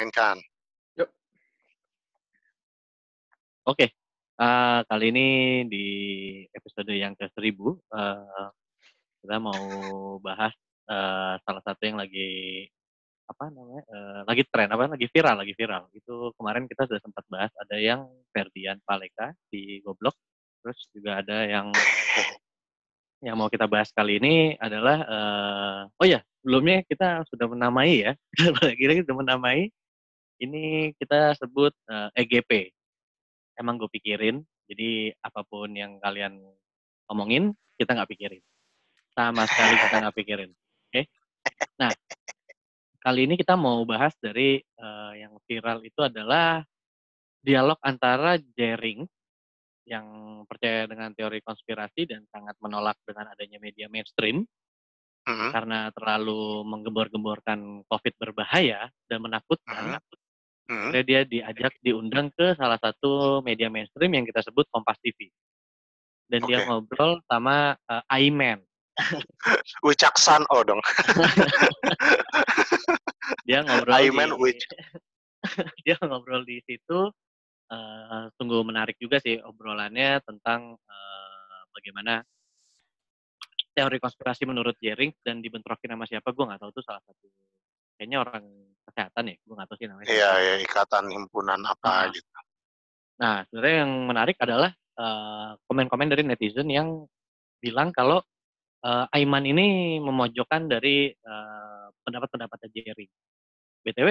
mainkan. Yuk. Oke, kali ini di episode yang ke-1000 kita mau bahas salah satu yang lagi lagi viral. Itu kemarin kita sudah sempat bahas, ada yang Ferdian Paleka di Goblok, terus juga ada yang mau kita bahas kali ini adalah sebelumnya kita sudah menamai ya, kita sudah menamai ini, kita sebut EGP. Emang gue pikirin, jadi apapun yang kalian omongin, kita nggak pikirin. Sama sekali kita nggak pikirin. Oke? Nah, kali ini kita mau bahas dari yang viral itu adalah dialog antara Jering yang percaya dengan teori konspirasi dan sangat menolak dengan adanya media mainstream karena terlalu menggembor-gemborkan COVID berbahaya dan menakutkan. Akhirnya dia diundang ke salah satu media mainstream yang kita sebut Kompas TV. Dan dia ngobrol sama Aiman. Wicaksan dong. Dia ngobrol Aiman dia ngobrol di situ. Sungguh menarik juga sih obrolannya tentang bagaimana teori konspirasi menurut Jering dan dibentrokin sama siapa, gue nggak tahu, tuh salah satu kayaknya orang kesehatan ya, gue nggak tahu sih namanya. Iya, ikatan himpunan apa gitu. Nah, sebenarnya yang menarik adalah komen-komen dari netizen yang bilang kalau Aiman ini memojokkan dari pendapat-pendapatnya Jering. BTW,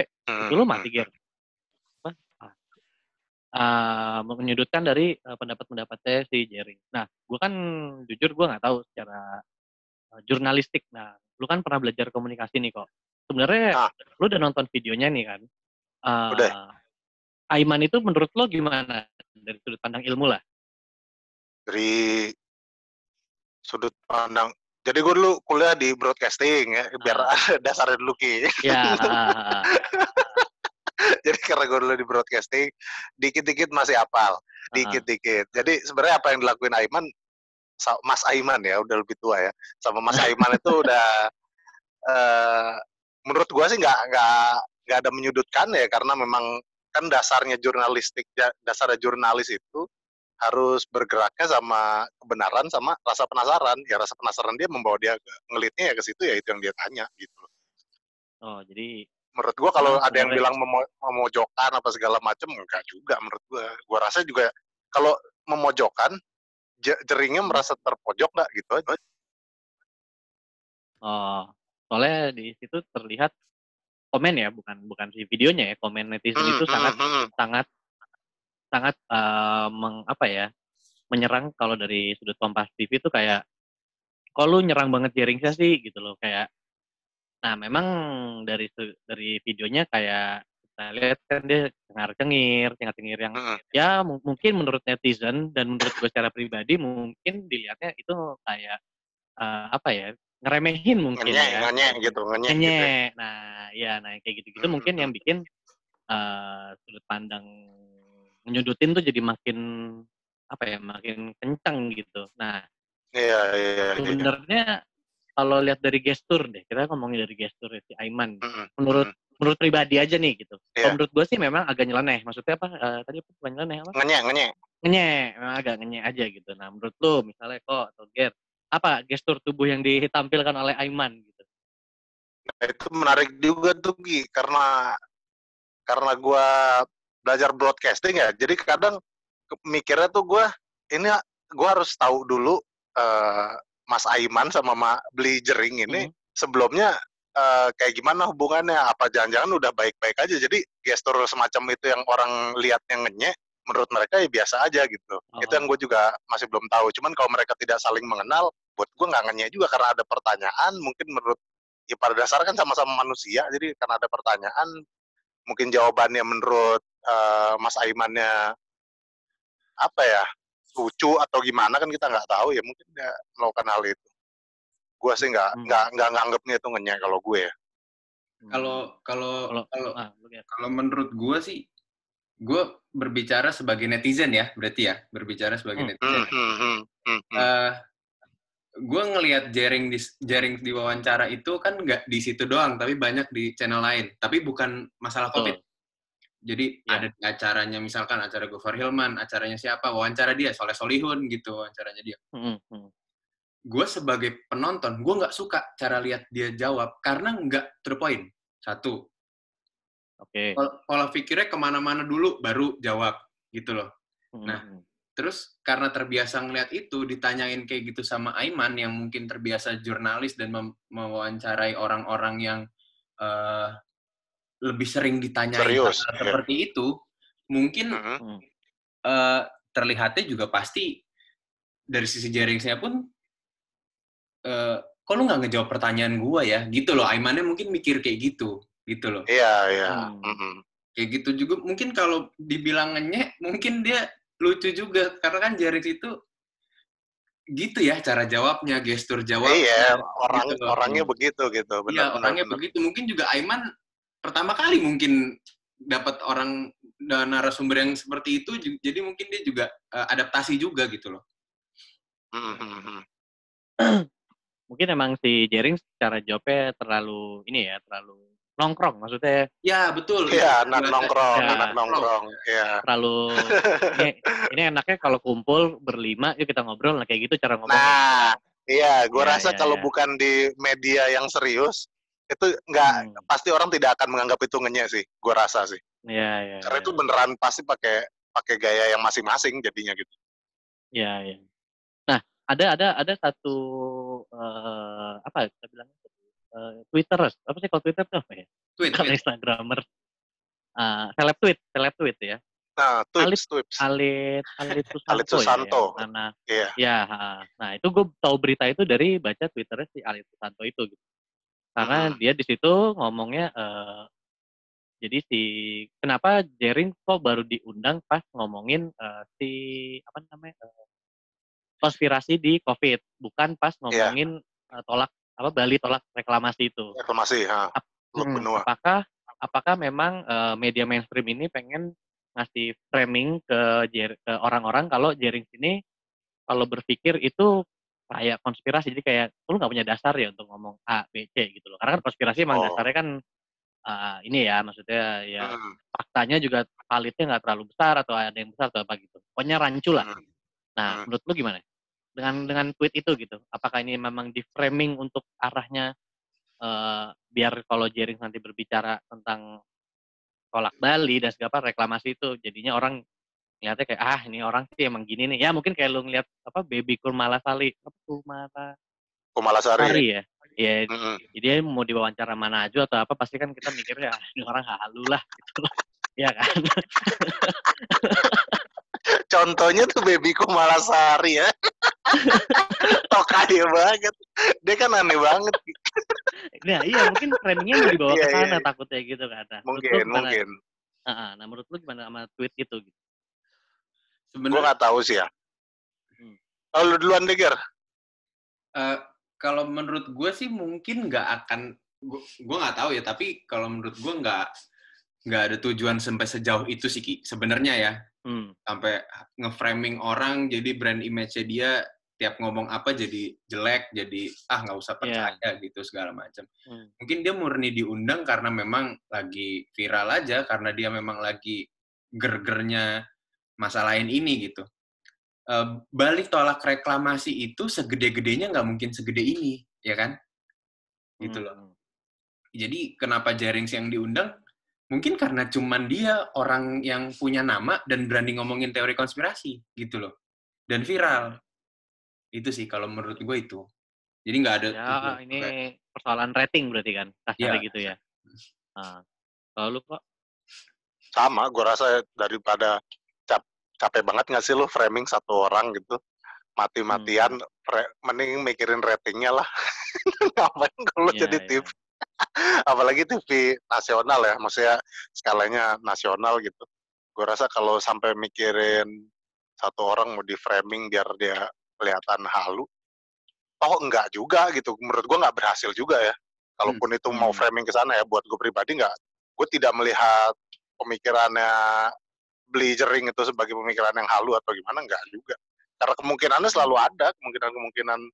itu lo mati, Ger? Menyudutkan dari pendapat-pendapatnya si Jering. Nah, gue kan jujur gue nggak tahu secara jurnalistik. Nah, lu kan pernah belajar komunikasi nih kok. Sebenarnya lu udah nonton videonya nih kan? Udah. Aiman itu menurut lo gimana dari sudut pandang ilmu lah? Dari sudut pandang, jadi gue dulu kuliah di broadcasting ya, biar dasarnya dulu Ki. Ya. Jadi karena gue dulu di broadcasting, dikit-dikit masih hafal, dikit-dikit. Jadi sebenarnya apa yang dilakuin Aiman, Mas Aiman ya, udah lebih tua ya, sama Mas Aiman itu udah, menurut gue sih nggak ada menyudutkan ya, karena memang kan dasarnya jurnalis itu harus bergeraknya sama kebenaran sama rasa penasaran. Ya rasa penasaran dia membawa dia ngelitnya ya ke situ, ya itu yang dia tanya gitu. Oh, jadi menurut gua kalau ada yang bilang memojokkan apa segala macam, enggak juga menurut gua. Gua rasa juga kalau memojokkan, Jeringnya merasa terpojok nggak gitu aja. Oh, soalnya di situ terlihat komen ya, bukan si videonya ya, komen netizen itu sangat menyerang. Kalau dari sudut Kompas TV itu kayak, kok lu nyerang banget Jering sih gitu loh, kayak. Nah, memang dari videonya kayak kita lihat kan dia cengar-cengir yang ya mungkin menurut netizen dan menurut gue secara pribadi mungkin dilihatnya itu kayak ngeremehin mungkin ngenyek gitu. Nah, kayak gitu-gitu mungkin yang bikin sudut pandang menyudutin tuh jadi makin kencang gitu. Nah, sebenarnya kalau lihat dari gestur deh, kita ngomongin dari gestur si Aiman. Menurut pribadi aja nih gitu. Kalau menurut gue sih memang agak nyeleneh. Maksudnya apa? Tadi bukan nyeleneh apa? Ngenyek. Memang agak ngenyek aja gitu. Nah, menurut lu misalnya kok atau Ger, apa gestur tubuh yang ditampilkan oleh Aiman gitu? Nah, itu menarik juga tuh Gi, karena gue belajar broadcasting ya. Jadi kadang mikirnya tuh gue harus tahu dulu Mas Aiman sama Beli Jering ini sebelumnya kayak gimana hubungannya, apa jangan-jangan udah baik-baik aja, jadi gestur semacam itu yang orang lihatnya ngenyek, menurut mereka ya biasa aja gitu. Itu yang gue juga masih belum tahu. Cuman kalau mereka tidak saling mengenal, buat gue nggak ngenyek juga, karena ada pertanyaan, mungkin menurut ya pada dasarnya kan sama-sama manusia, jadi karena ada pertanyaan, mungkin jawabannya menurut Mas Aimannya apa ya, lucu atau gimana kan kita nggak tahu ya, mungkin dia melakukan hal itu. Gue sih nggak nganggapnya itu ngenyek kalau gue ya. Kalau menurut gue sih, gue berbicara sebagai netizen ya, berarti ya, berbicara sebagai netizen. Gue ngelihat Jering di wawancara itu kan nggak di situ doang, tapi banyak di channel lain. Tapi bukan masalah COVID. Jadi Iya. ada di acaranya, misalkan acara Gofar Hilman, acaranya siapa, wawancara dia, Soleh Solihun gitu, wawancaranya dia. Gue sebagai penonton, gue nggak suka cara lihat dia jawab, karena nggak to the point. Satu. Oke. Pola pikirnya kemana-mana dulu, baru jawab, gitu loh. Nah, terus karena terbiasa ngeliat itu, ditanyain kayak gitu sama Aiman, yang mungkin terbiasa jurnalis dan mewawancarai orang-orang yang lebih sering ditanyain Serius, hal seperti itu, mungkin terlihatnya juga pasti dari sisi Jeringsnya pun, kok lu nggak ngejawab pertanyaan gua ya, gitu loh. Aimannya mungkin mikir kayak gitu loh. Iya. Kayak gitu juga. Mungkin kalau dibilang ngenyek, mungkin dia lucu juga, karena kan Jerings itu gitu ya cara jawabnya, gestur jawabnya. Iya, gitu loh. orangnya begitu gitu, Iya, benar. orangnya begitu. Mungkin juga Aiman pertama kali mungkin dapat orang narasumber yang seperti itu, jadi mungkin dia juga adaptasi juga gitu loh. Mungkin emang si Jering secara jawabnya terlalu terlalu nongkrong, maksudnya. Ya, betul. Iya, anak nongkrong. Iya. Terlalu ini enaknya kalau kumpul berlima, yuk kita ngobrol, nah kayak gitu cara ngomong. Nah, iya, gue rasa kalau bukan di media yang serius, itu nggak pasti orang tidak akan menganggap itu ngenyek sih, gue rasa sih. Iya. Karena itu beneran pasti pakai gaya yang masing-masing jadinya gitu. Iya. Nah, ada satu apa kita bilangnya Twitterers, apa sih kalau Twitter tuh apa ya? Tweet. Kalau Instagramer, seleb tweet ya. Nah, tweets. Alit Susanto. Ya, mana? Iya. Ya, nah itu gue tahu berita itu dari baca Twitternya si Alit Susanto itu gitu. Karena dia di situ ngomongnya, jadi kenapa Jering kok baru diundang pas ngomongin apa namanya, konspirasi di COVID, bukan pas ngomongin Bali tolak reklamasi itu. Reklamasi, benua. Apakah memang media mainstream ini pengen ngasih framing ke orang-orang kalau Jering sini kalau berpikir itu kayak konspirasi, jadi kayak lu nggak punya dasar ya untuk ngomong A, B, C gitu loh. Karena kan konspirasi emang dasarnya kan ini ya, maksudnya ya faktanya juga validnya nggak terlalu besar atau ada yang besar atau apa gitu. Pokoknya rancu lah. Nah, menurut lu gimana? Dengan tweet itu gitu, apakah ini memang di framing untuk arahnya biar kalau Jering nanti berbicara tentang tolak Bali dan segala reklamasi itu, jadinya orang ngeliatnya kayak ini orang sih emang gini nih ya, mungkin kayak lu ngeliat Baby Kumalasari ya, jadi mau diwawancara mana aja atau apa, pasti kan kita mikirnya ini orang halu lah gitu loh, ya kan. Contohnya tuh Baby Kumalasari ya. Tokai banget. Dia kan aneh banget. Nah, iya, mungkin framingnya mau dibawa ke sana takutnya gitu kan. Nah, mungkin. Nah, menurut lu gimana sama tweet itu gitu? Gue nggak tahu sih ya. Lu duluan deh, Ger. Kalau menurut gue sih mungkin nggak akan, gue nggak tahu ya, tapi kalau menurut gue nggak ada tujuan sampai sejauh itu sih, Ki, sebenarnya ya. Sampai nge-framing orang jadi brand image-nya dia tiap ngomong apa jadi jelek, jadi nggak usah percaya gitu segala macam. Mungkin dia murni diundang karena memang lagi viral aja, karena dia memang lagi gergernya masalahin ini gitu. Balik tolak reklamasi itu segede-gedenya nggak mungkin segede ini, ya kan? Gitu loh. Jadi kenapa Jerings yang diundang? Mungkin karena cuman dia orang yang punya nama dan berani ngomongin teori konspirasi gitu loh. Dan viral. Itu sih kalau menurut gue itu. Jadi nggak ada... Ya, ini persoalan rating berarti kan? Kasarnya gitu ya. Kalau lu kok? Sama, gue rasa daripada capek banget nggak sih lu framing satu orang gitu. Mati-matian, mending mikirin ratingnya lah. Ngapain kalau jadi TV? Apalagi TV nasional ya, maksudnya skalanya nasional gitu. Gue rasa kalau sampai mikirin satu orang mau di framing biar dia kelihatan halu, enggak juga gitu. Menurut gue nggak berhasil juga ya. Kalaupun itu mau framing ke sana ya, buat gue pribadi nggak. Gue tidak melihat pemikirannya Beli Jering itu sebagai pemikiran yang halu atau gimana, nggak juga. Karena kemungkinannya selalu ada, kemungkinan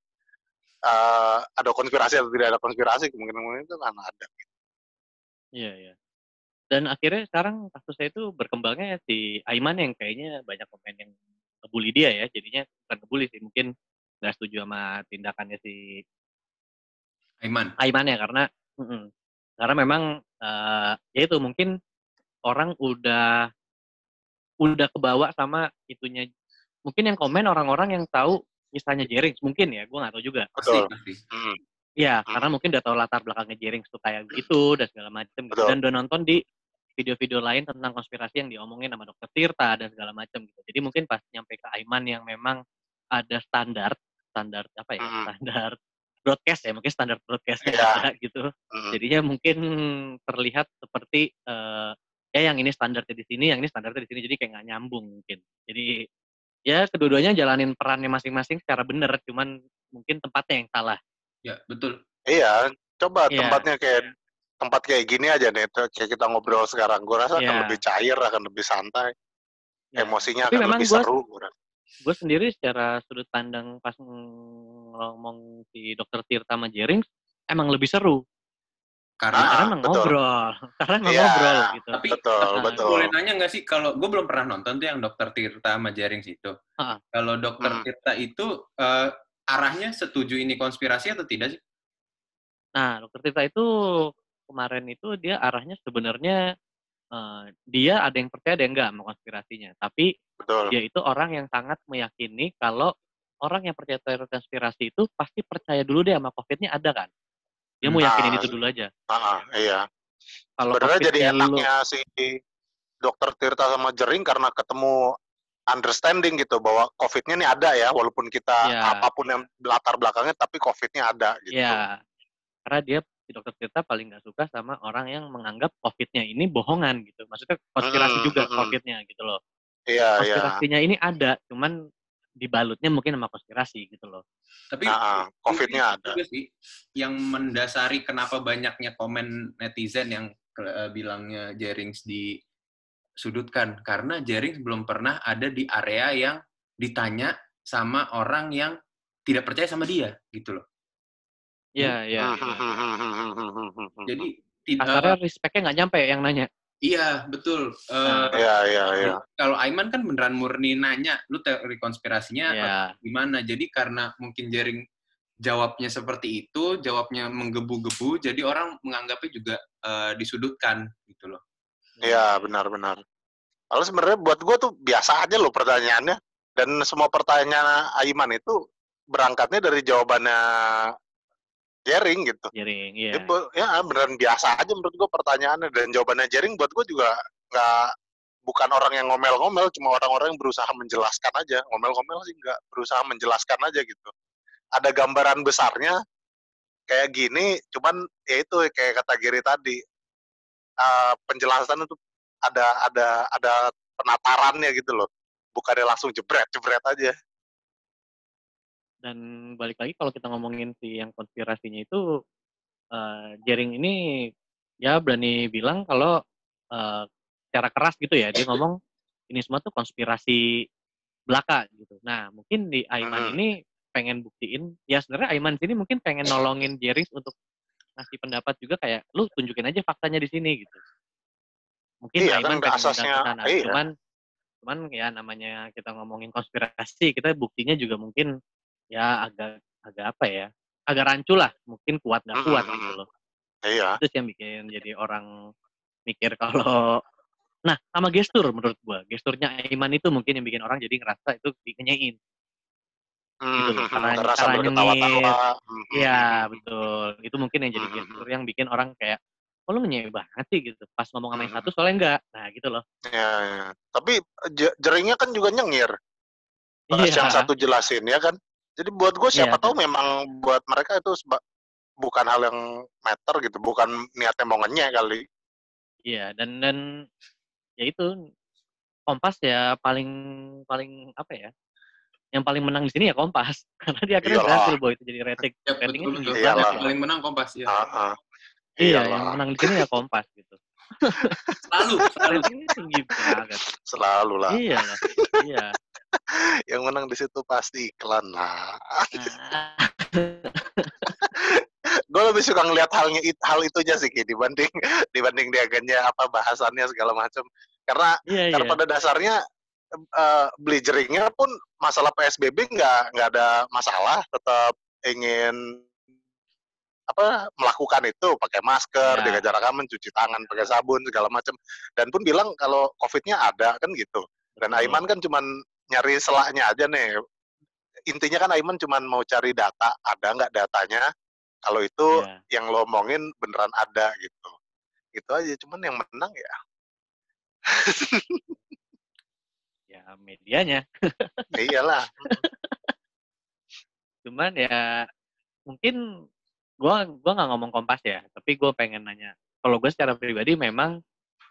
ada konspirasi atau tidak ada konspirasi, kemungkinan itu kan ada. Iya. Dan akhirnya sekarang kasusnya itu berkembangnya si Aiman yang kayaknya banyak pemain yang ngebully dia ya, jadinya bukan ngebully sih, mungkin nggak setuju sama tindakannya si Aiman ya karena memang ya itu mungkin orang udah kebawa sama itunya. Mungkin yang komen orang-orang yang tahu kisahnya Jerings mungkin ya, gue nggak tahu juga. Betul. Iya, karena mungkin udah tahu latar belakangnya Jerings tuh kayak gitu dan segala macam gitu. Dan udah nonton di video-video lain tentang konspirasi yang diomongin sama Dokter Tirta dan segala macam gitu. Jadi mungkin pas nyampe ke Aiman yang memang ada standar apa ya? Standar broadcast ya, mungkin standar broadcastnya ada gitu. Jadinya mungkin terlihat seperti ya yang ini standarnya di sini, yang ini standarnya di sini, jadi kayak nggak nyambung mungkin. Jadi ya kedua-duanya jalanin perannya masing-masing secara benar, cuman mungkin tempatnya yang salah. Ya betul. Iya, coba tempatnya kayak tempat kayak gini aja nih, kayak kita ngobrol sekarang. Gue rasa akan lebih cair, akan lebih santai, emosinya akan lebih seru. Gue sendiri secara sudut pandang pas ngomong si Dokter Tirta sama Jerings emang lebih seru. Karena emang ngobrol gitu. Tapi boleh nanya nggak sih, kalau gue belum pernah nonton tuh yang Dokter Tirta sama Jerings itu. Kalau Dokter Tirta itu arahnya setuju ini konspirasi atau tidak sih? Nah, Dokter Tirta itu kemarin itu dia arahnya sebenarnya dia ada yang percaya ada yang enggak sama konspirasinya. Tapi dia itu orang yang sangat meyakini kalau orang yang percaya teori konspirasi itu pasti percaya dulu deh sama COVID-nya ada kan. Dia mau yakinin itu dulu aja. Iya. Sebenarnya jadi enaknya si Dokter Tirta sama Jering karena ketemu understanding gitu bahwa COVID-nya nih ada ya, walaupun kita apapun yang latar belakangnya, tapi COVID-nya ada gitu. Iya. Karena dia si Dokter Tirta paling nggak suka sama orang yang menganggap COVID-nya ini bohongan gitu. Maksudnya konspirasi juga COVID-nya gitu loh. Iya, konspirasinya ini ada, cuman dibalutnya mungkin sama konspirasi gitu loh. Tapi COVID-nya ada. Juga sih, yang mendasari kenapa banyaknya komen netizen yang bilangnya Jerings disudutkan, karena Jerings belum pernah ada di area yang ditanya sama orang yang tidak percaya sama dia gitu loh. Iya. Jadi kasarnya respect-nya nggak nyampe yang nanya. Iya, betul. Iya. Kalau Aiman kan beneran murni nanya, lu teori konspirasinya gimana? Jadi karena mungkin Jering jawabnya seperti itu, jawabnya menggebu-gebu, jadi orang menganggapnya juga disudutkan gitu loh. Iya, benar-benar. Lalu sebenarnya buat gue tuh biasa aja loh pertanyaannya. Dan semua pertanyaan Aiman itu berangkatnya dari jawabannya Jering gitu. Jering, iya. Ya beneran biasa aja menurut gue pertanyaannya, dan jawabannya Jering buat gue juga bukan orang yang ngomel-ngomel, cuma orang-orang yang berusaha menjelaskan aja. Ngomel-ngomel sih enggak, berusaha menjelaskan aja gitu. Ada gambaran besarnya kayak gini, cuman ya itu kayak kata Giri tadi, penjelasan itu ada penatarannya gitu loh, bukannya langsung jebret aja. Dan balik lagi kalau kita ngomongin si yang konspirasinya itu, Jering ini ya berani bilang kalau secara keras gitu ya, dia ngomong ini semua tuh konspirasi belaka gitu. Nah mungkin di Aiman ini pengen buktiin, ya sebenarnya Aiman sini mungkin pengen nolongin Jering untuk ngasih pendapat juga kayak, lu tunjukin aja faktanya di sini gitu. Mungkin Aiman pengen asasnya, cuman ya namanya kita ngomongin konspirasi, kita buktinya juga mungkin ya agak apa ya, agak rancu lah, mungkin kuat nggak kuat gitu loh. Iya. Itu sih yang bikin jadi orang mikir kalau, nah sama gestur menurut gua, gesturnya Aiman itu mungkin yang bikin orang jadi ngerasa itu dikenyain. Gitu loh, cara nyengir. Iya betul, itu mungkin yang jadi gestur yang bikin orang kayak, oh lu nyewe banget sih gitu, pas ngomong sama yang satu soalnya enggak, nah gitu loh. Iya. Tapi Jeringnya kan juga nyengir. Pas yang satu jelasin ya kan. Jadi buat gue siapa tahu memang buat mereka itu bukan hal yang matter gitu, bukan niatnya mau ngenyek kali. Iya, dan ya itu Kompas ya paling apa ya? Yang paling menang di sini ya Kompas, karena dia akhirnya berhasil bahwa itu jadi ratingnya tinggi banget. Paling menang Kompas ya. Iya, yang menang di sini ya Kompas gitu. Selalu. Ratingnya tinggi banget. Selalu lah. Iya. Yang menang di situ pasti iklan lah. gue lebih suka ngelihat hal itunya sih, Ki, dibanding diagennya apa bahasannya segala macam. Karena pada dasarnya bleacheringnya pun masalah PSBB nggak ada masalah, tetap ingin melakukan itu, pakai masker, jaga jarak aman, cuci tangan, pakai sabun segala macam, dan pun bilang kalau COVID-nya ada kan gitu. Dan Aiman kan cuman nyari selaknya aja nih. Intinya kan Aiman cuman mau cari data, ada nggak datanya, kalau itu yang lo omongin beneran ada gitu. Gitu aja, cuman yang menang ya ya medianya. Iyalah. Cuman ya mungkin gua nggak ngomong Kompas ya, tapi gue pengen nanya. Kalau gue secara pribadi memang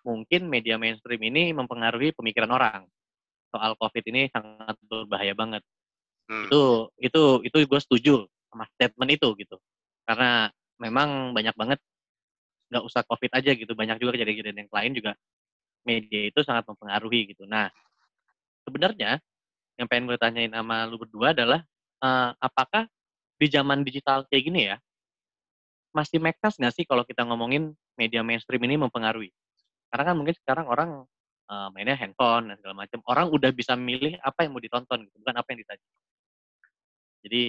mungkin media mainstream ini mempengaruhi pemikiran orang soal COVID ini sangat berbahaya banget. Itu gue setuju sama statement itu gitu. Karena memang banyak banget, nggak usah COVID aja gitu, banyak juga kejadian-kejadian yang lain juga media itu sangat mempengaruhi gitu. Nah, sebenarnya yang pengen gue tanyain sama lu berdua adalah apakah di zaman digital kayak gini ya, masih make sense nggak sih kalau kita ngomongin media mainstream ini mempengaruhi? Karena kan mungkin sekarang orang mainnya handphone dan segala macam. Orang udah bisa milih apa yang mau ditonton, gitu, bukan apa yang disajikan. Jadi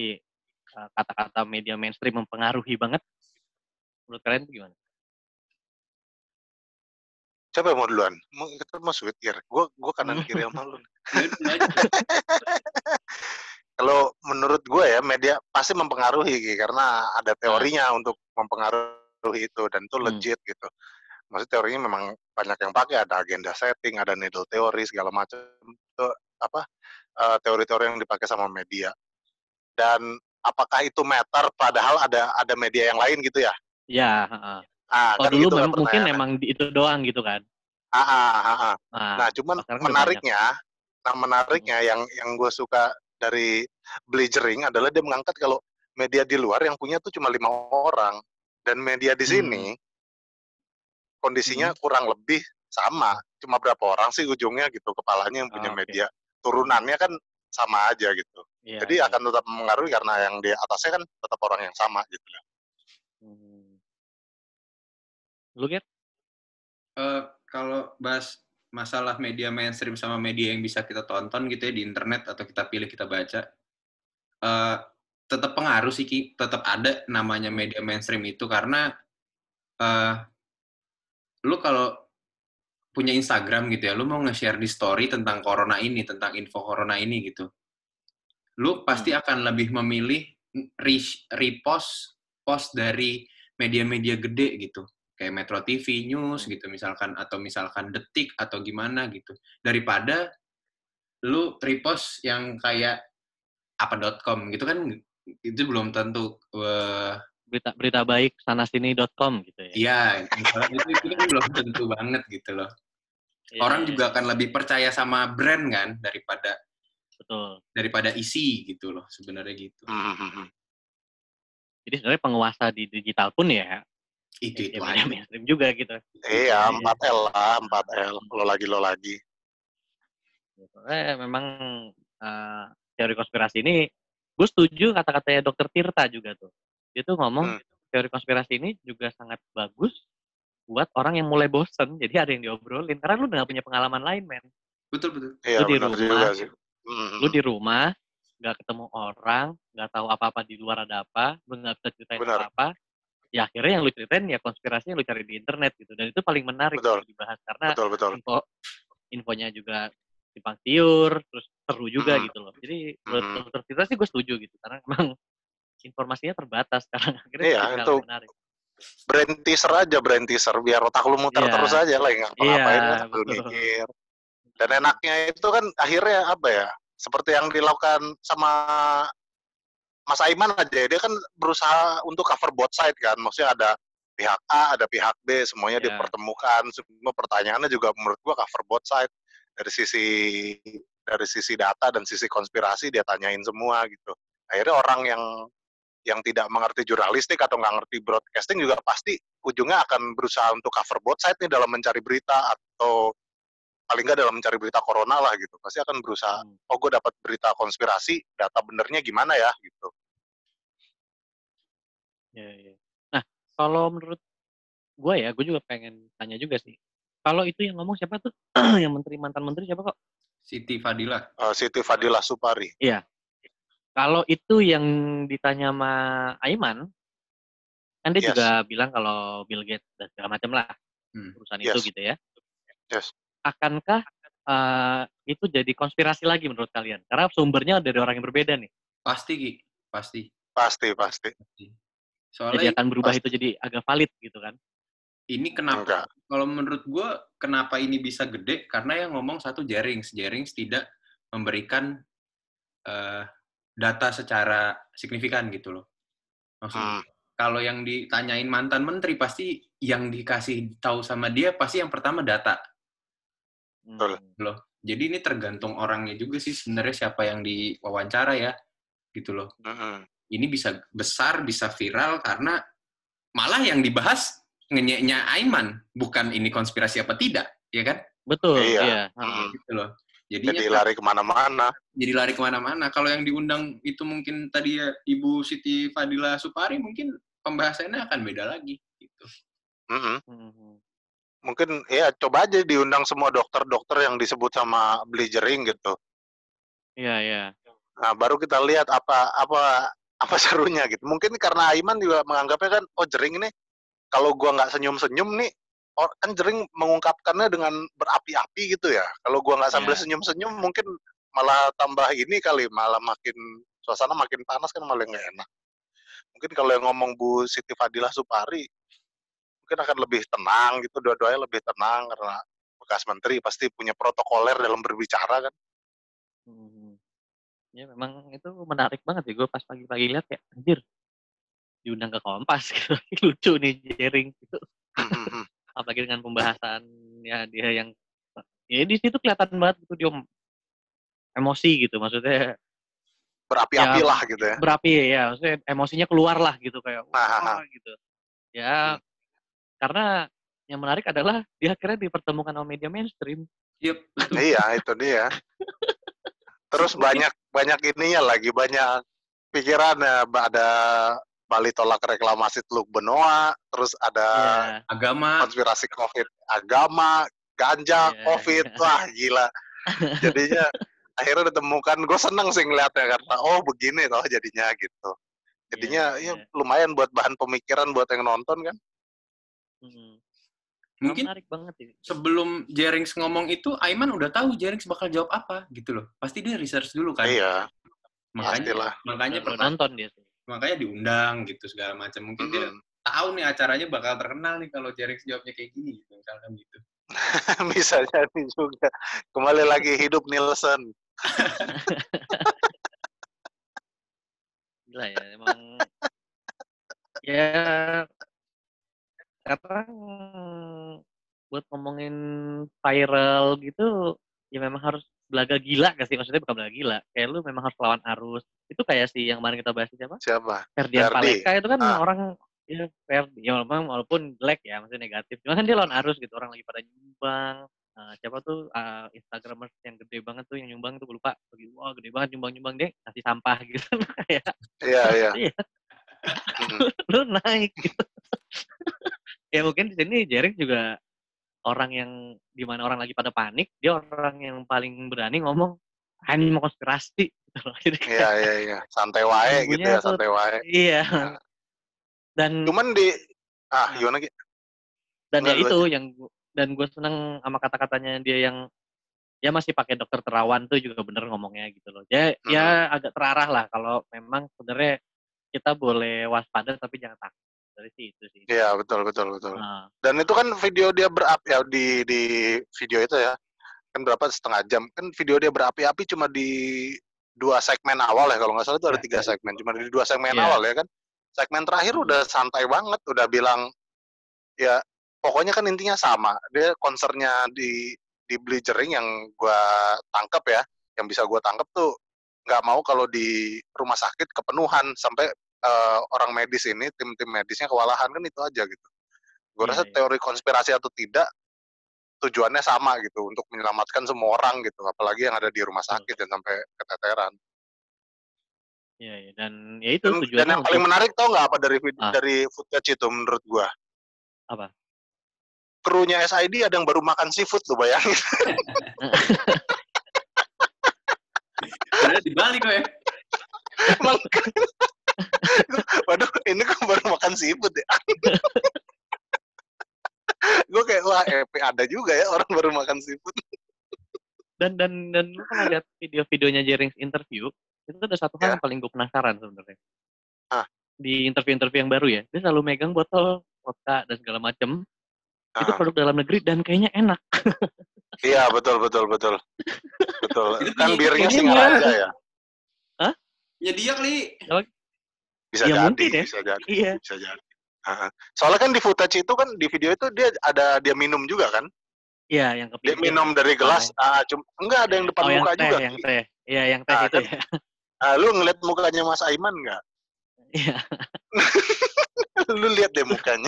kata-kata media mainstream mempengaruhi banget. Menurut kalian itu gimana? Coba mau duluan. Kita mau switch gear. Gue kanan kiri sama lu. Kalau menurut gue ya, media pasti mempengaruhi karena ada teorinya untuk mempengaruhi itu, dan itu legit gitu. Maksudnya teorinya memang banyak yang pakai, ada agenda setting, ada needle teori segala macam. Itu teori-teori yang dipakai sama media. Dan apakah itu matter padahal ada media yang lain gitu ya? Iya, kan dulu gitu kan mungkin emang itu doang gitu kan. Nah, cuman menariknya yang gue suka dari bleachering adalah dia mengangkat kalau media di luar yang punya tuh cuma 5 orang, dan media di sini kondisinya kurang lebih sama, cuma berapa orang sih ujungnya gitu kepalanya yang punya media, turunannya kan sama aja gitu. Jadi akan tetap mempengaruhi karena yang di atasnya kan tetap orang yang sama gitu lah. Lu Gert? Kalau bahas masalah media mainstream sama media yang bisa kita tonton gitu ya di internet atau kita pilih kita baca, tetap pengaruh sih, Ki. Tetap ada namanya media mainstream itu karena lu kalau punya Instagram gitu ya, lu mau nge-share di story tentang corona ini, tentang info corona ini gitu, lu pasti akan lebih memilih repost post dari media-media gede gitu, kayak Metro TV News gitu misalkan, atau misalkan Detik atau gimana gitu, daripada lu repost yang kayak apa.com gitu kan, itu belum tentu berita baik sanasini.com gitu ya. Iya, misalnya itu kan belum tentu banget gitu loh. Orang juga akan lebih percaya sama brand kan daripada isi gitu loh sebenarnya gitu. Jadi sebenarnya penguasa di digital pun ya itu aja mainstream juga gitu. Iya, 4L lah, 4L. Lo lagi. Memang teori konspirasi ini, gue setuju kata-katanya Dr. Tirta juga tuh. Dia tuh ngomong teori konspirasi ini juga sangat bagus buat orang yang mulai bosen, jadi ada yang diobrolin. Karena lu udah gak punya pengalaman lain, men. Betul. Iya, benar juga sih. Lu di rumah, gak ketemu orang, gak tahu apa-apa di luar ada apa, lu gak bisa ceritain apa-apa. Ya akhirnya yang lu ceritain ya konspirasi yang lu cari di internet gitu. Dan itu paling menarik untuk dibahas. Karena infonya juga simpang siur, terus seru juga gitu loh. Jadi menurut Dr. Tirta sih gue setuju gitu. Karena memang informasinya terbatas sekarang. Akhirnya itu menarik. Brand teaser biar otak lu muter terus aja lah, ngapain kan sambil mikir. Dan enaknya itu kan akhirnya apa ya, seperti yang dilakukan sama Mas Aiman aja, dia kan berusaha untuk cover both side kan, maksudnya ada pihak A, ada pihak B, semuanya dipertemukan, semua pertanyaannya juga menurut gua cover both side, dari sisi data dan sisi konspirasi dia tanyain semua gitu. Akhirnya orang yang tidak mengerti jurnalistik atau nggak ngerti broadcasting juga pasti ujungnya akan berusaha untuk cover both side nih dalam mencari berita, atau paling nggak dalam mencari berita corona lah gitu. Pasti akan berusaha, gue dapat berita konspirasi, data benernya gimana ya gitu. Nah Kalau menurut gue ya, gue juga pengen tanya juga sih. Kalau itu yang ngomong siapa tuh? Yang mantan menteri siapa kok? Siti Fadila. Siti Fadila Supari. Iya. Kalau itu yang ditanya sama Aiman, kan dia juga bilang kalau Bill Gates dan segala macam lah urusan itu gitu ya. Yes. Akankah itu jadi konspirasi lagi menurut kalian? Karena sumbernya dari orang yang berbeda nih. Pasti, Ki. Pasti. Soalnya jadi akan berubah itu jadi agak valid gitu kan. Ini kenapa? Kalau menurut gue, kenapa ini bisa gede? Karena yang ngomong satu Jerings. Jerings tidak memberikan data secara signifikan gitu loh. Maksudnya, kalau yang ditanyain mantan menteri, pasti yang dikasih tahu sama dia, pasti yang pertama data. Loh. Jadi ini tergantung orangnya juga sih sebenarnya siapa yang diwawancara ya. Gitu loh. Ini bisa besar, bisa viral, karena malah yang dibahas ngenyeknya Aiman, bukan ini konspirasi apa tidak, ya kan? Betul, iya. Gitu loh. Jadi lari kemana-mana. Kalau yang diundang itu mungkin tadi ya Ibu Siti Fadila Supari, mungkin pembahasannya akan beda lagi. Gitu. Mungkin ya coba aja diundang semua dokter-dokter yang disebut sama Blizzering gitu. Iya. Nah, baru kita lihat apa serunya gitu. Mungkin karena Aiman juga menganggapnya kan, Jering ini kalau gua nggak senyum-senyum nih, kan Jering mengungkapkannya dengan berapi-api gitu ya. Kalau gua nggak sambil senyum-senyum, mungkin malah tambah ini kali, malah makin suasana makin panas kan, malah nggak enak. Mungkin kalau yang ngomong Bu Siti Fadila Supari, mungkin akan lebih tenang gitu, dua-duanya lebih tenang karena bekas menteri pasti punya protokoler dalam berbicara kan. Ya memang itu menarik banget ya, gue pas pagi-pagi lihat kayak anjir diundang ke Kompas gitu. Lucu nih Jering gitu. Apalagi dengan pembahasannya dia yang ya di situ kelihatan banget gitu dia emosi gitu, maksudnya berapi-api lah gitu ya. Berapi ya, maksudnya emosinya keluar lah gitu kayak gitu. Ya karena yang menarik adalah dia akhirnya dipertemukan sama media mainstream. Yep, betul. Iya, itu dia. Terus banyak ininya lagi, banyak pikirannya, ada Bali tolak reklamasi Teluk Benoa, terus ada agama, konspirasi COVID, agama, ganja, COVID, wah gila. Jadinya akhirnya ditemukan, gue seneng sih ngeliatnya karena begini toh jadinya gitu. Jadinya ya lumayan buat bahan pemikiran buat yang nonton kan. Mungkin menarik banget sih. Sebelum Jerings ngomong itu, Aiman udah tahu Jerings bakal jawab apa gitu loh. Pasti dia research dulu kan. Iya. Makanya nonton dia sih. Makanya diundang gitu segala macam. Mungkin dia tahu nih acaranya bakal terkenal nih kalau Jerings jawabnya kayak gini gitu, misalkan gitu. Bisa jadi juga. Kembali lagi hidup Nielsen. Gila ya, emang ya sekarang buat ngomongin viral gitu ya memang harus belaga gila gak sih, maksudnya bukan belaga gila, kayak lu memang harus lawan arus. Itu kayak si yang kemarin kita bahas siapa? Ferdian Paleka itu kan orang ya Ferdi, ya walaupun jelek ya, maksudnya negatif, cuma kan dia lawan arus gitu, orang lagi pada nyumbang. Siapa tuh Instagramers yang gede banget tuh yang nyumbang tuh, gue lupa, wah gede banget nyumbang dia kasih sampah gitu kayak iya. Lu naik gitu. Ya mungkin di sini Jering juga orang yang dimana orang lagi pada panik, dia orang yang paling berani ngomong ini mau konspirasi gitu loh. Jadi iya, santai wae gitu ya, santai wae. Iya. Dan cuman gimana Ki? Dan ya itu yang dan gue seneng sama kata-katanya dia yang ya masih pakai Dokter Terawan tuh juga bener ngomongnya gitu loh. Ya agak terarah lah kalau memang sebenarnya kita boleh waspada tapi jangan takut. Dari itu sih. Iya, betul. Dan itu kan video dia berapi ya di video itu ya. Kan berapa setengah jam. Kan video dia berapi-api cuma di 2 segmen awal ya, kalau nggak salah itu ada 3 segmen. Cuma di 2 segmen awal ya kan. Segmen terakhir udah santai banget, udah bilang ya pokoknya kan intinya sama. Dia konsernya di Blizzering yang gua tangkap ya, yang bisa gua tangkap tuh nggak mau kalau di rumah sakit kepenuhan sampai orang medis ini, tim-tim medisnya kewalahan, kan itu aja gitu. Gue rasa teori konspirasi atau tidak, tujuannya sama gitu, untuk menyelamatkan semua orang gitu, apalagi yang ada di rumah sakit dan sampai keteteran. Iya, ya. Dan ya itu Dan tujuannya yang paling untuk menarik tau nggak apa dari ah, dari footage itu menurut gua? apa? Krunya SID ada yang baru makan seafood tuh, bayangin. Padahal di Bali kok ya. Waduh, ini kok baru makan seafood ya? Gue kayak, wah ada juga ya orang baru makan seafood. Dan lu kalau lihat video-videonya Jerings interview, itu ada satu hal Ya. yang paling gue penasaran sebenarnya. Di interview yang baru ya, dia selalu megang botol vodka dan segala macem. Itu produk dalam negeri dan kayaknya enak. Iya, betul. Betul. Kan birnya Kayaknya Singaraja ya. Hah? Ya dia kali. Bisa Ya jadi, mungkin ya. bisa jadi. Iya. Bisa jadi. Soalnya kan di footage itu kan, di video itu dia minum juga kan? Iya, yang ke Dia minum dari gelas, enggak ada yang depan muka teh, juga. Yang teh. Iya, yang teh itu kan, ya. Lu ngeliat mukanya Mas Aiman nggak? Iya. Lu lihat deh mukanya.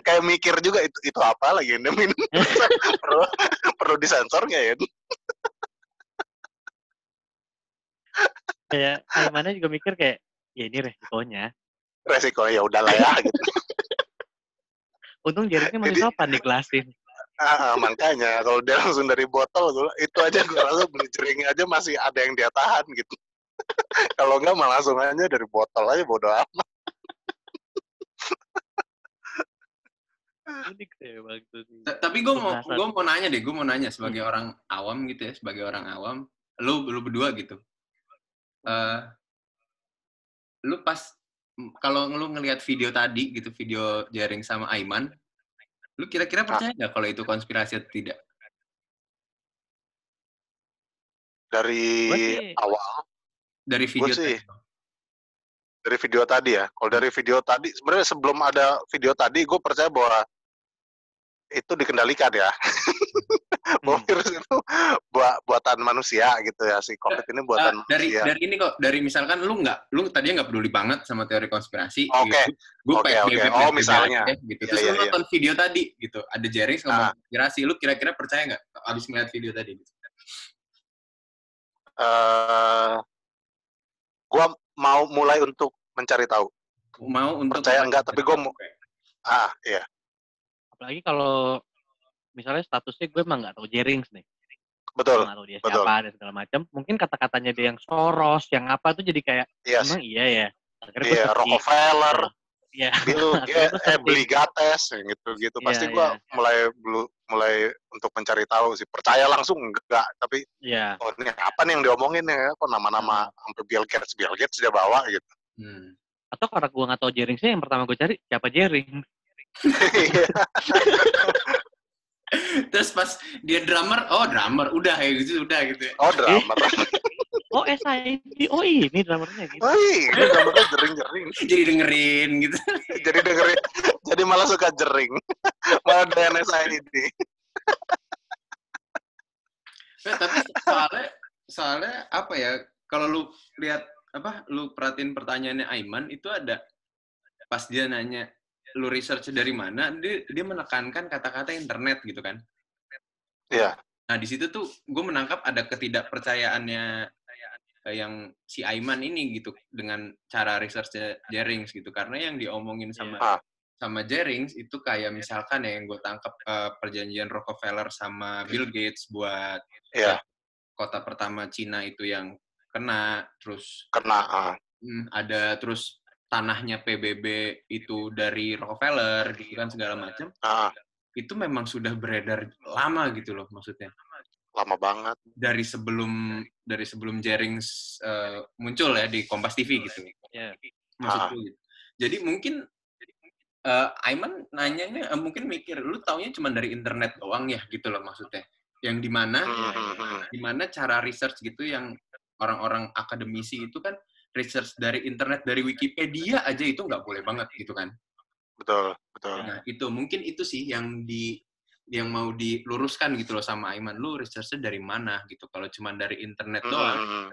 Kayak mikir juga itu apa lagi yang dia minum. perlu disensor nggak ya? Kayak Aimannya juga mikir kayak, ya ini resikonya. Resiko ya udahlah ya gitu. Untung Jeriknya masih sopan digelasin. Makanya kalau dia langsung dari botol itu aja gue rasa beli jering aja masih ada yang dia tahan gitu. Kalau enggak malah langsung aja dari botol aja, bodo amat. Unik deh waktu itu. Tapi gue mau nanya deh, sebagai orang awam gitu ya, lu berdua gitu. Lu pas kalau lu ngelihat video tadi gitu, video Jering sama Aiman, lu kira-kira percaya nggak kalau itu konspirasi atau tidak? Dari awal? Dari video sih, dari video tadi ya. Kalau dari video tadi, sebenarnya sebelum ada video tadi, gue percaya bahwa itu dikendalikan ya. Bahwa virus itu buatan manusia gitu ya, si COVID ini buatan manusia. Dari ini kok, dari misalkan lu tadinya nggak peduli banget sama teori konspirasi. Oke. Oh, misalnya. Gitu. Terus lu nonton video tadi gitu, ada Jering ngomong konspirasi, lu kira-kira percaya nggak abis ngeliat video tadi? Gitu? Gue mau mulai untuk mencari tahu. Mau untuk percaya enggak, tapi gue mau. Iya. Apalagi kalau misalnya statusnya gue emang nggak tahu Jerings nih. Betul. Nggak tahu dia siapa dan segala macam. Mungkin kata-katanya dia yang Soros, yang apa tuh jadi kayak emang iya ya. Iya, Rockefeller. Iya. Beli Gates, gitu. Pasti gue mulai untuk mencari tahu sih. Percaya langsung enggak, tapi oh ini apa nih yang diomongin ya? Kok nama-nama sampai Bill Gates dia bawa gitu. Atau karena gue nggak tahu Jeringsnya, yang pertama gue cari siapa Jerings. Terus pas dia drummer udah ya gitu, udah gitu. Oh, drummer. Oh, SID. Oh, ini drummernya gitu. Oh, ini drummernya jering-jering. Jadi dengerin gitu. Jadi malah suka jering. Malah dengan SID. Tapi soalnya apa ya? Kalau lu lihat lu perhatiin pertanyaannya Aiman itu ada pas dia nanya lu research dari mana, dia menekankan kata-kata internet gitu kan. Iya. Nah, di situ tuh gue menangkap ada ketidakpercayaannya yang si Aiman ini gitu dengan cara research Jerings gitu, karena yang diomongin sama Jerings itu kayak misalkan ya yang gue tangkap perjanjian Rockefeller sama Bill Gates buat kota pertama Cina itu yang kena, terus ada terus tanahnya PBB itu dari Rockefeller gitu kan segala macam. Itu memang sudah beredar lama gitu loh, maksudnya. Lama banget. Dari sebelum Jerings muncul ya di Kompas TV gitu. Maksudku gitu. Jadi mungkin Aiman nanyanya mungkin mikir lu taunya cuma dari internet doang ya gitu loh, maksudnya. Yang dimana cara research gitu yang orang-orang akademisi itu kan research dari internet, dari Wikipedia aja itu nggak boleh banget gitu kan. Betul. Nah, itu mungkin itu sih yang mau diluruskan gitu loh sama Aiman. Lu research-nya dari mana gitu. Kalau cuma dari internet doang,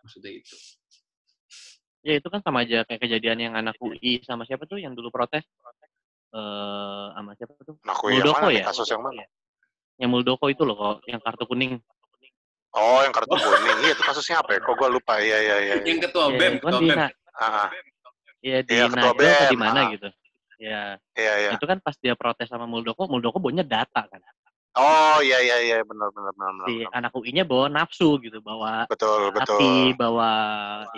maksudnya itu. Ya itu kan sama aja kayak kejadian yang anak UI sama siapa tuh yang dulu protes. Sama siapa tuh? Muldoko ya? Kasus yang mana? Yang Muldoko itu loh kok, yang kartu kuning. Oh, yang kartu kuning. Iya, itu kasusnya apa ya? Kok gue lupa. Iya. Yang ketua Ya, BEM, itu kan ketua BEM. Iya di Iya, ketua Najwa apa di BEM. mana gitu. Ya. Iya. Itu kan pas dia protes sama Muldoko baunya data kan. Oh, iya. Benar. Si anak UI-nya bawa nafsu gitu, bawa Betul. hati, bawa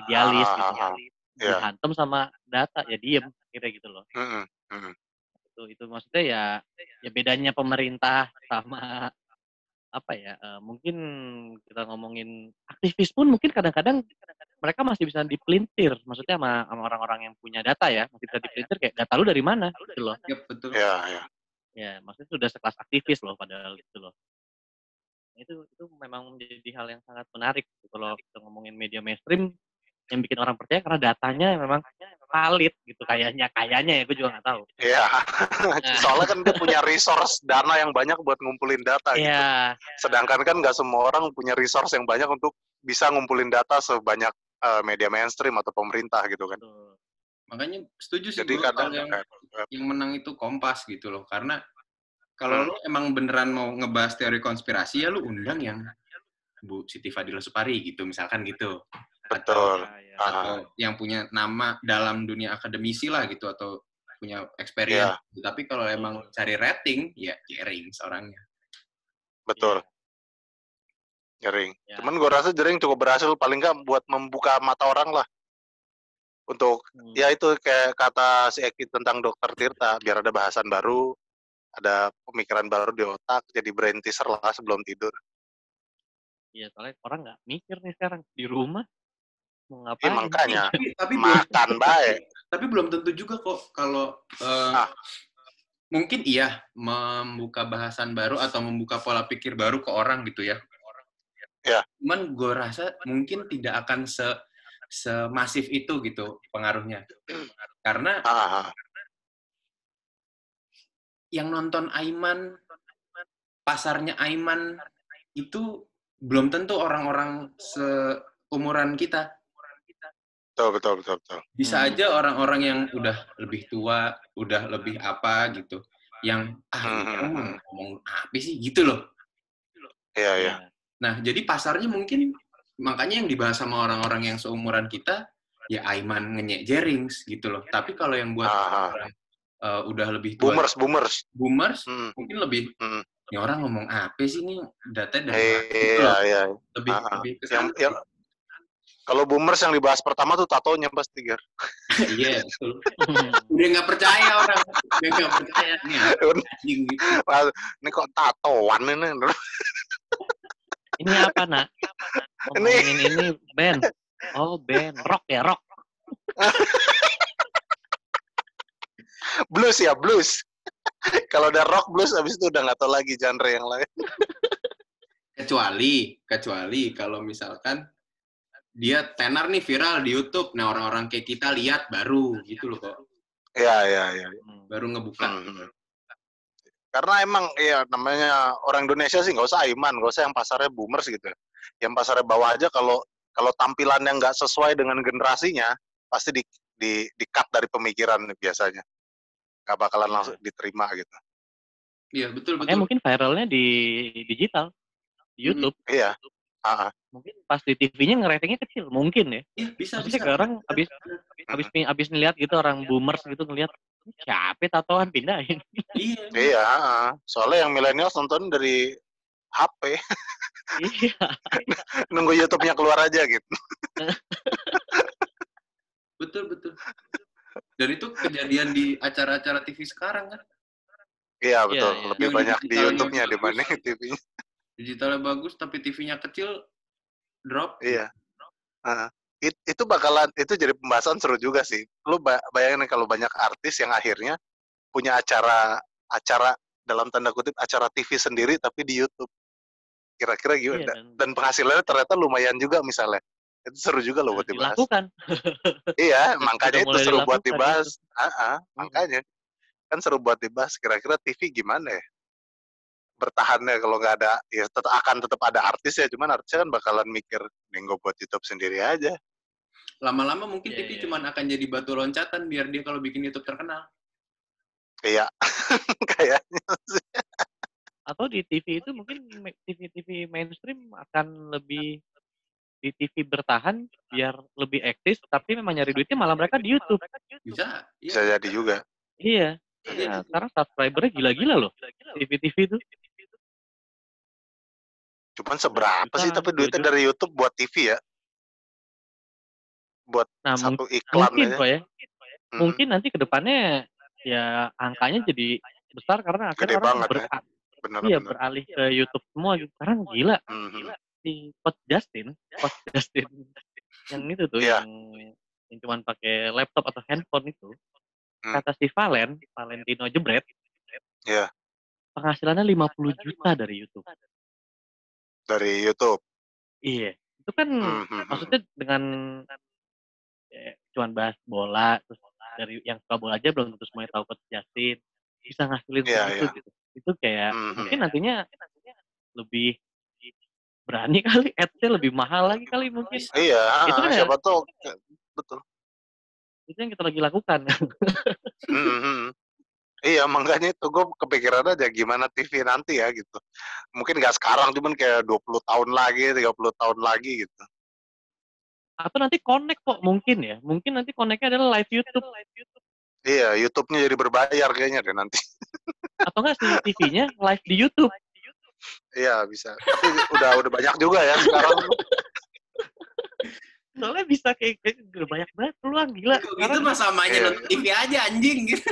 idealis gitu. Iya. Dihantam sama data, ya diem kira gitu loh. Itu maksudnya ya bedanya pemerintah sama apa ya, mungkin kita ngomongin aktivis pun mungkin kadang-kadang mereka masih bisa dipelintir, maksudnya sama orang-orang yang punya data ya, masih bisa dipelintir kayak data lu dari mana gitu loh. Yep, betul. Iya. Ya, maksudnya sudah sekelas aktivis loh padahal gitu loh. Itu memang menjadi hal yang sangat menarik gitu. Kalau kita ngomongin media mainstream yang bikin orang percaya karena datanya memang valid gitu kayaknya ya gue juga nggak tahu. Iya. Soalnya kan dia punya resource dana yang banyak buat ngumpulin data gitu. Sedangkan kan nggak semua orang punya resource yang banyak untuk bisa ngumpulin data sebanyak media mainstream atau pemerintah gitu kan. Makanya setuju sih gue kalau yang menang itu Kompas gitu loh. Karena kalau lu emang beneran mau ngebahas teori konspirasi ya lu undang yang Bu Siti Fadila Supari gitu misalkan gitu. Betul. Atau yang punya nama dalam dunia akademisi lah gitu atau punya experience. Yeah. Tapi kalau emang cari rating ya Jering seorangnya. Betul. Jering. Yeah. Cuman gue rasa Jering cukup berhasil paling nggak buat membuka mata orang lah. Untuk ya itu kayak kata si Eki tentang Dokter Tirta, biar ada bahasan baru, ada pemikiran baru di otak, jadi brain teaser lah sebelum tidur. Iya, soalnya orang nggak mikir nih sekarang di rumah mau ngapain. Iya, makanya tapi makan baik. Tapi belum tentu juga kok kalau mungkin iya membuka bahasan baru atau membuka pola pikir baru ke orang gitu ya. Ya. Cuman gue rasa mungkin tidak akan semasif itu gitu pengaruhnya. Karena yang nonton Aiman, pasarnya Aiman itu belum tentu orang-orang seumuran kita. Betul. Bisa aja orang-orang yang udah lebih tua, udah lebih apa gitu, yang ngomong apa sih gitu loh. Iya. Nah, jadi pasarnya mungkin makanya yang dibahas sama orang-orang yang seumuran kita ya Aiman ngenyek Jerings gitu loh. Tapi kalau yang buat orang udah lebih tua, boomers mungkin lebih ya orang ngomong apa sih ini data dan iya. lebih kesana. Kalau boomers yang dibahas pertama tuh tatonya pasti Ger. Iya, betul. Udah nggak percaya orang. Udah nggak percaya. Ini kok tatoan ini? Ini apa, Nak? Ini band. Oh, band. Rock ya, rock. Blues ya, blues. Kalau udah rock, blues, abis itu udah nggak tahu lagi genre yang lain. Kecuali kalau misalkan dia tenar nih viral di YouTube, nah orang-orang kayak kita lihat baru gitu loh kok. Iya. Baru ngebuka. Karena emang ya namanya orang Indonesia sih nggak usah Aiman, nggak usah yang pasarnya boomers gitu. Yang pasarnya bawah aja kalau tampilannya nggak sesuai dengan generasinya, pasti di cut dari pemikiran biasanya. Nggak bakalan langsung diterima gitu. Iya, betul. Mungkin viralnya di digital, di YouTube. Iya. Mungkin pas di TV-nya ngeratingnya kecil, mungkin ya. Iya, bisa. Sekarang abis ngeliat gitu orang boomers gitu ngeliat siapa tatoan pindahin. Iya. Soalnya yang milenial nonton dari HP. Iya. Nunggu YouTube-nya keluar aja gitu. Betul. Dan itu kejadian di acara-acara TV sekarang kan? Iya, betul. Lebih banyak di YouTube-nya dibanding TV-nya. Digitalnya bagus, tapi TV-nya kecil, drop. Iya. Itu jadi pembahasan seru juga sih. Lu bayangin kalau banyak artis yang akhirnya punya acara dalam tanda kutip acara TV sendiri tapi di YouTube. Kira-kira gimana? Dan penghasilannya ternyata lumayan juga misalnya. Itu seru juga loh buat dibahas. Dilakukan. Iya, makanya itu seru buat dibahas. Makanya. Kan seru buat dibahas. Kira-kira TV gimana ya? Bertahannya kalau nggak ada, ya akan tetap ada artis ya, cuman artisnya kan bakalan mikir, gue buat YouTube sendiri aja. Lama-lama mungkin TV cuman akan jadi batu loncatan biar dia kalau bikin YouTube terkenal. Iya, kayaknya sih. Atau di TV itu mungkin TV-TV mainstream akan lebih di TV bertahan biar lebih eksis, tapi memang nyari duitnya malah mereka di YouTube. Bisa jadi juga. Iya. Ya, sekarang subscribernya gila-gila loh. TV-TV itu. Cuman seberapa sih tapi duitnya dari YouTube buat TV ya? Buat satu iklan mungkin aja. kok ya. Mungkin nanti ke depannya ya angkanya jadi besar karena akhirnya orang beralih ke YouTube semua gitu. Sekarang gila. Si Coach Justin yang itu tuh yang cuman pakai laptop atau handphone itu. Kata si Valentino Jebret. Iya. Penghasilannya 50 juta dari YouTube. Dari YouTube. Iya. Itu kan maksudnya dengan cuman bahas bola terus dari yang suka bola aja belum tentu semuanya tahu Coach Justin bisa ngasilin segitu gitu. Itu kayak mungkin nantinya lebih berani kali, ads-nya lebih mahal lagi kali mungkin. Iya, itu kan siapa tahu betul. Itu yang kita lagi lakukan. Iya, makanya itu gue kepikiran aja gimana TV nanti ya gitu. Mungkin nggak sekarang, cuman kayak 20 tahun lagi, 30 tahun lagi gitu. Atau nanti connect kok mungkin ya. Mungkin nanti connect-nya adalah live YouTube. Iya, YouTube-nya jadi berbayar kayaknya deh nanti. Atau nggak si TV-nya live di YouTube. Iya, bisa. Tapi udah banyak juga ya sekarang. Soalnya bisa kayak banyak banget peluang, gila. Itu mah samanya nonton TV aja anjing gitu.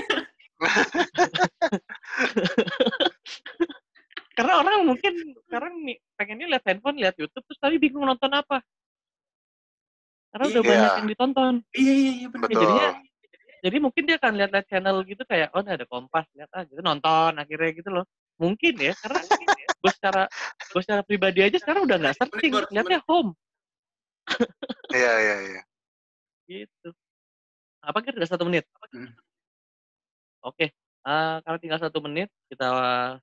Karena orang mungkin sekarang pengennya lihat handphone, lihat YouTube, terus tapi bingung nonton apa. Karena udah banyak yang ditonton. Iya, benar. Jadi mungkin dia akan lihat channel gitu kayak, oh ada Kompas, lihat gitu nonton akhirnya gitu loh. Mungkin ya, karena gue secara pribadi aja sekarang udah nggak searching, lihatnya home. Iya. Gitu. Apa kira udah 1 menit? Oke. Kalau tinggal 1 menit kita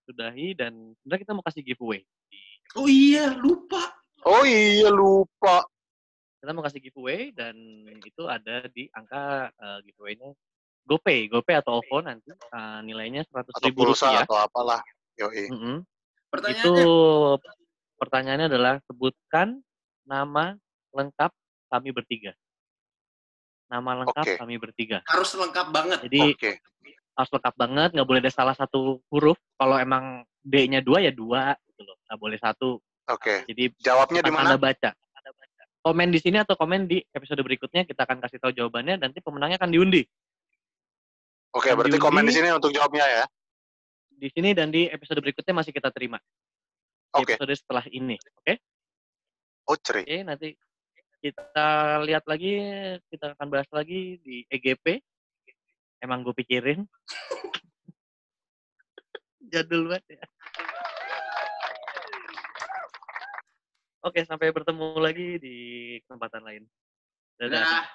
sudahi dan sebenarnya kita mau kasih giveaway. Oh iya, lupa. Kita mau kasih giveaway dan itu ada di angka giveaway-nya GoPay atau OVO nanti nilainya Rp100.000. Atau apalah. Yoi. Itu pertanyaannya adalah sebutkan nama lengkap kami bertiga. Nama lengkap kami bertiga. Harus lengkap banget. Jadi harus lengkap banget, nggak boleh ada salah satu huruf. Kalau emang D-nya 2 ya 2 gitu loh. Nggak boleh 1. Jadi jawabnya di mana? Anda baca. Komen di sini atau komen di episode berikutnya, kita akan kasih tahu jawabannya, nanti pemenangnya akan diundi. Oke, berarti komen di sini untuk jawabnya ya. Di sini dan di episode berikutnya masih kita terima. Di episode setelah ini, oke? Oke, nanti kita lihat lagi, kita akan bahas lagi di EGP. Emang gue pikirin. Jadul banget ya. Oke, sampai bertemu lagi di kesempatan lain. Dadah.